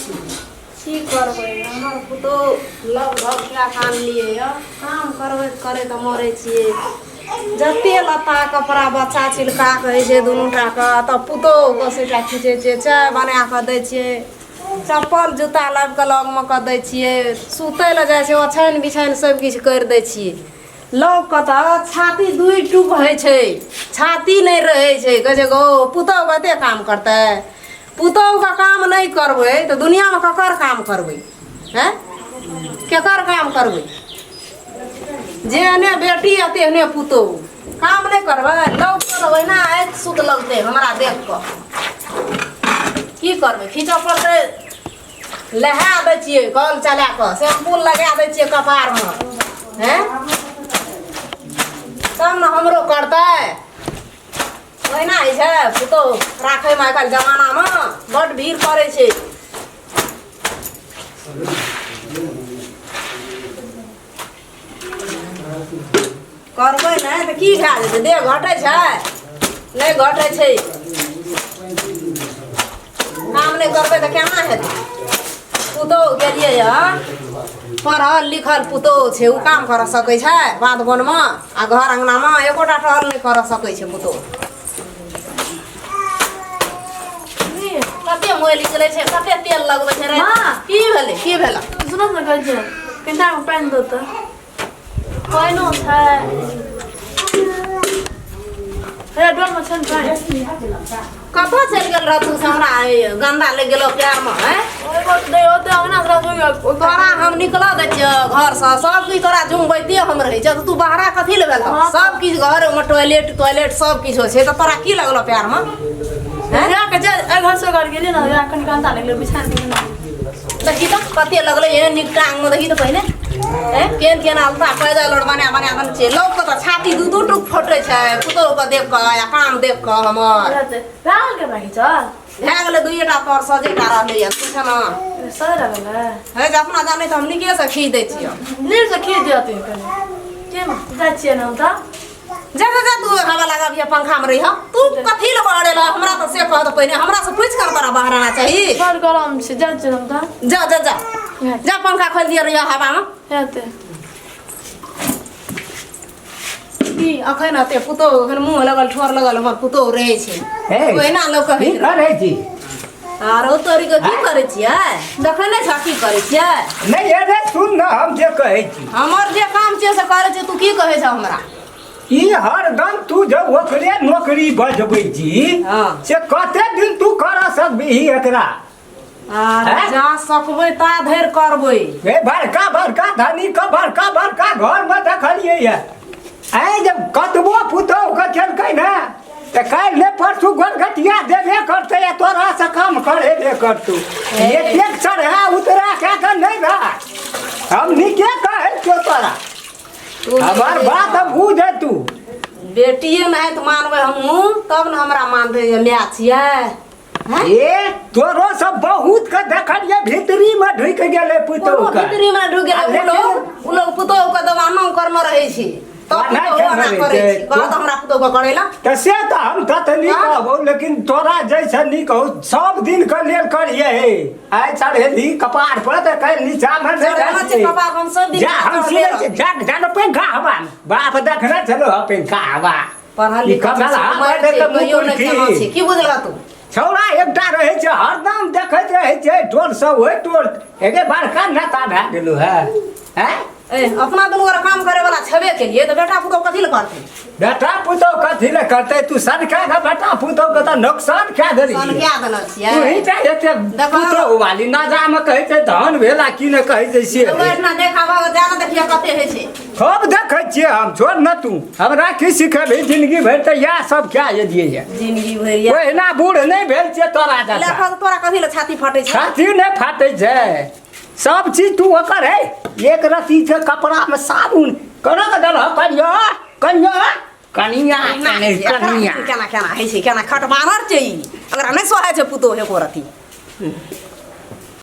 की करबै हमर पुतो लगभग क्या काम लिए काम करबै करे तऽ मरै छियै जते लत्ता कपड़ा बच्चा छिलका कहै छै दुनू टाके तऽ पुतो बसेटा खींचै छियै चाय बना कऽ दै छियै चप्पल जूता लाबि कऽ लगमे कऽ दै छियै सुतै लए जाइ छै ओछानि बिछानि सबकिछु करि दै छियै लग कऽ तऽ छाती दुइ टूब होइ छै छाती नहि रहै छै कहै छै गो पुतहु कते काम करतै पुतहुके काम नहि करबै तऽ दुनियामे ककर काम करबै हैं केकर काम करबै जेहने बेटी आ तेहने पुतहु काम नहि करबै लौक करबै ना आँखि सुत लगतै हमरा देख कऽ की करबै खींचऽ पड़तै लहा दै छियै कल चला कऽ शैम्पू लगा दै छियै कपारमे हैं तब ने हमरो करतै ओहिना होइ छै पुतहु राखैमे आइ काल्हि जमानामे बड्ड भीड़ पड़ै छै करबै नहि तऽ की भए जेतै देह घटै छै नहि घटै छै काम नहि करबै तऽ केना हेतै पुतहु गेलियै पढ़ल लिखल पुतहु छै ओ काम करऽ सकै छै बाध बनमे आ घर अङ्गनामे एकोटा टहल नहि करऽ सकै छै पुतहु कते मोबाइल निकलै छै कते तेल लगबै छै रे की भेलै की भेलै सुनो ने कहै छै कनिटामे पानि दो तऽ पानिओ छै हे डोलमे छै ने पानि कतऽ चलि गेल रह तू से हमरा गन्दा लागि गेलो प्यारमे हैं तोरा हम निकलऽ दै छियै घरसँ सबकिछु तोरा जुमबैते हम रहै छै तू बाहरा कथी लए भेल सबकिछु घरमे टॉयलेट सबकिछु छै तऽ तोरा की लगलो प्यारमे घर से घर गेली ना कनि गन्दा लगलै बिछान देखी तऽ कते लगलै एहन नीक टांगमे देखी तऽ पहिले केहन केहन अलता पैदल और बना बना बन छै लोक के तऽ छाती दू टुक फोटै छै पुतहुके देख कऽ या काम देख कऽ हमर राहुल के बाकी चल भए गेलै दुइटा तोर सजेटा रहलै तू छै ने सही रहलै हे जे अपना जानै तऽ हम नीकेसँ खीच दै छियै नील से खींच दिया तू कनि केम जाइ छियै ना तऽ जा तू हवा लगाबिया पंखामे रही तू कथी लए बढ़ेला हमरा तऽ से कहत पहिने हमरा से पूछि कर तोरा बाहर आना चाही बड़ गरम छै जाइ छियै ना तऽ जा पंखा खोल दिया रहिया हवामे हेतै की अखन अते पुतहु एखन मुँह लगल ठोर लगल हमर पुतहु रहै छै ओहिना लोक की करै छी आरो तोरीके की करै छियै देखै नहि छऽ की करै छियै नहीं अरे सुन ना हम जे कहै छी हमर जे काम छै से करै छै तू की कहै छऽ हमरा ई हरदम तू जब ओकरे नौकरी बजबै छी हाँ। से कते दिन तू कर सकबी एकरा जा सकबै ता धरि करबै ए बड़का धनी के बड़का घर में देखलिए है आइ जब कतबो पुतहु के खेलकै ना तऽ काल्हि ने परसू गोलगटिया देबे करतै या तोरा से काम करेबे करतू एक चढ़ा उतरा कए के नहीं रह हम नीके कहै छियौ तोरा हमार बात अब बुझ तू बेटिए नहीं तो मानबै हमहूँ तब न हमरा मानबै जे माय छियै ए तोरो सब बहुत के देखलिए भीतरी में ढुक गेले पुतहु के भीतरी में ढुक गेले उ लोग पुतहु के दबानो कर्म रहै छै तब पुतहु ना करै छै कहत हमरा पुतहु के करैला तऽ से तऽ हम तऽ नहीं कहबो लेकिन तोरा जैसे नहीं कहू सब दिन के लेल करिए हे आइ चढ़ेली कपार पर तऽ कल नीचा में चढ़ाना छै कपार हम सब दिन जा हम सुनै छी जा पे घावा बाप देखने चलो पे घावा पढ़ल लिखल छै की बुझला तू छौड़ा एकटा रहै छै हरदम देखैत रहै छै टोल सब होय टोल एके बड़का नेता भए गेलू है हैं अपना दुनू गोरा काम करे वाला छबे केलिए तो बेटा पुतहु कथी ले करतै बेटा पुतहु कथी ले करतै तू सरकार का बेटा पुतहु के तऽ नुकसान क्या दे सन क्या देना छियै तू ही चाहे एते पुतहु वाली नाजा में कहै छै धान भेला की ने कहै छै से इतना देखावा जाना देखिए कते होइ छै खूब देखै छियै हम छोड़ न तू हमरा की सिखेबी जिंदगी भरि तऽ इएह सब क्या दिए जिंदगी भरि ओहिना बूढ़ नहीं भेल छै तोरा जैसा तोरा कथी ले छाती फटै छै छाती नहीं फाटै छै सब चीज तू ओकर है एक रत्ती के कपड़ा में साबुन कना के दल कनिया केना केना होइ छै केना खट बानर छै अगर नहीं सोहे छै पुतहु एको रत्ती